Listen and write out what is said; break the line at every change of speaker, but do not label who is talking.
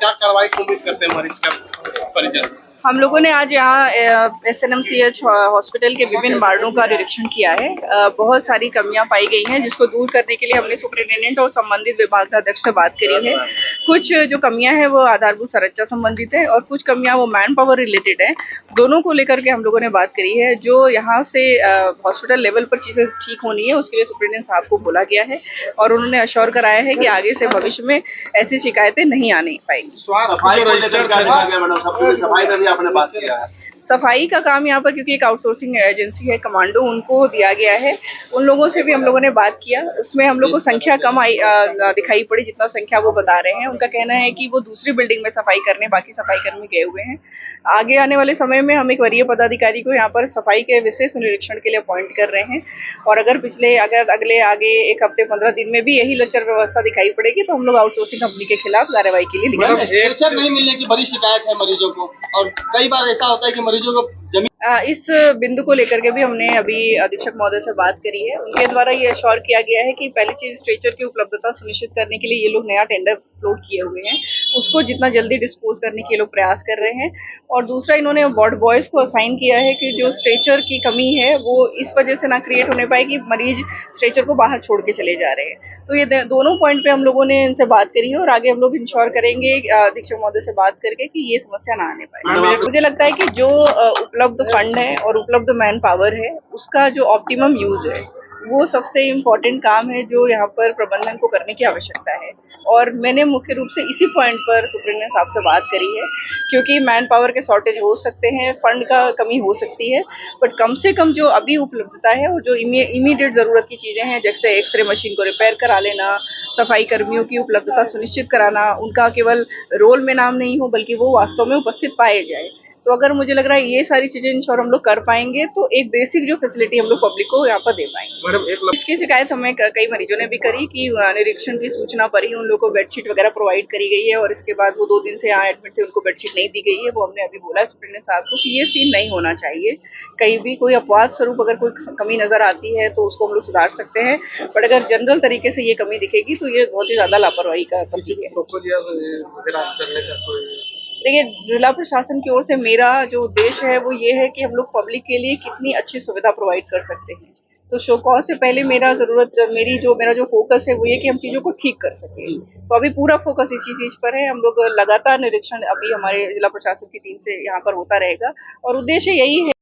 क्या कार्रवाई से उम्मीद करते हैं मरीज का परिजन?
हम लोगों ने आज यहाँ SNMCH हॉस्पिटल के विभिन्न वार्डों का निरीक्षण किया है। बहुत सारी कमियां पाई गई हैं, जिसको दूर करने के लिए हमने सुपरिटेंडेंट और संबंधित विभाग का अध्यक्ष से बात करी है। कुछ जो कमियां हैं वो आधारभूत संरचना संबंधित है और कुछ कमियां वो मैन पावर रिलेटेड है। दोनों को लेकर के हम लोगों ने बात करी है। जो यहाँ से हॉस्पिटल लेवल पर चीजें ठीक होनी है उसके लिए सुपरिटेंडेंट साहब को बोला गया है और उन्होंने अश्योर कराया है कि आगे से भविष्य में ऐसी शिकायतें नहीं आने पाएंगी। सफाई का काम यहाँ पर क्योंकि एक आउटसोर्सिंग एजेंसी है कमांडो, उनको दिया गया है। उन लोगों से भी हम लोगों ने बात किया, उसमें हम लोग को संख्या कम दिखाई पड़ी जितना संख्या वो बता रहे हैं। उनका कहना है कि वो दूसरी बिल्डिंग में सफाई करने बाकी सफाई कर्मी गए हुए हैं। आगे आने वाले समय में हम एक वरीय पदाधिकारी को यहाँ पर सफाई के विशेष निरीक्षण के लिए अपॉइंट कर रहे हैं और अगर अगले आगे एक हफ्ते 15 दिन में भी यही लचर व्यवस्था दिखाई पड़ेगी तो हम लोग आउटसोर्सिंग कंपनी के खिलाफ कार्रवाई के लिए
निकलेंगे। नहीं मिलने की बड़ी शिकायत है मरीजों को और कई बार ऐसा होता है कि मरीजों को
इस बिंदु को लेकर के भी हमने अभी अधीक्षक महोदय से बात करी है। उनके द्वारा ये अश्योर किया गया है कि पहली चीज स्ट्रेचर की उपलब्धता सुनिश्चित करने के लिए ये लोग नया टेंडर फ्लोट किए हुए हैं, उसको जितना जल्दी डिस्पोज करने के लोग प्रयास कर रहे हैं। और दूसरा इन्होंने वार्ड बॉयज को असाइन किया है कि जो स्ट्रेचर की कमी है वो इस वजह से ना क्रिएट होने पाए कि मरीज स्ट्रेचर को बाहर छोड़ के चले जा रहे हैं। तो ये दोनों पॉइंट पे हम लोगों ने इनसे बात करी है और आगे हम लोग इंश्योर करेंगे अधीक्षक महोदय से बात करके कि ये समस्या ना आने पाए। मुझे लगता है कि जो उपलब्ध फंड है और उपलब्ध मैन पावर है उसका जो ऑप्टिमम यूज है वो सबसे इम्पोर्टेंट काम है जो यहाँ पर प्रबंधन को करने की आवश्यकता है। और मैंने मुख्य रूप से इसी पॉइंट पर सुपरिटेंडेंट साहब से बात करी है क्योंकि मैन पावर के शॉर्टेज हो सकते हैं, फंड का कमी हो सकती है, बट कम से कम जो अभी उपलब्धता है और जो इमीडिएट जरूरत की चीजें हैं जैसे एक्सरे मशीन को रिपेयर करा लेना, सफाई कर्मियों की उपलब्धता सुनिश्चित कराना, उनका केवल रोल में नाम नहीं हो बल्कि वो वास्तव में उपस्थित पाए जाए। तो अगर मुझे लग रहा है ये सारी चीजें इंश्योर हम लोग कर पाएंगे तो एक बेसिक जो फैसिलिटी हम लोग पब्लिक को यहाँ पर दे पाएंगे। मैडम इसकी शिकायत हमें कई मरीजों ने भी करी कि निरीक्षण की सूचना पर ही उन लोगों को बेडशीट वगैरह प्रोवाइड करी गई है और इसके बाद वो 2 दिन से यहाँ एडमिट थे, उनको बेडशीट नहीं दी गई है। वो हमने अभी बोला है सुपरिटेंडेंट साहब को कि ये सीन नहीं होना चाहिए। कहीं भी कोई अपवाद स्वरूप अगर कोई कमी नजर आती है तो उसको हम लोग सुधार सकते हैं, बट अगर जनरल तरीके से ये कमी दिखेगी तो ये बहुत ही ज्यादा लापरवाही का प्रतीक है। देखिए, जिला प्रशासन की ओर से मेरा जो उद्देश्य है वो ये है कि हम लोग पब्लिक के लिए कितनी अच्छी सुविधा प्रोवाइड कर सकते हैं। तो शो कॉज से पहले मेरा जो फोकस है वो ये कि हम चीजों को ठीक कर सकें। तो अभी पूरा फोकस इसी चीज पर है। हम लोग लगातार निरीक्षण अभी हमारे जिला प्रशासन की टीम से यहाँ पर होता रहेगा और उद्देश्य यही है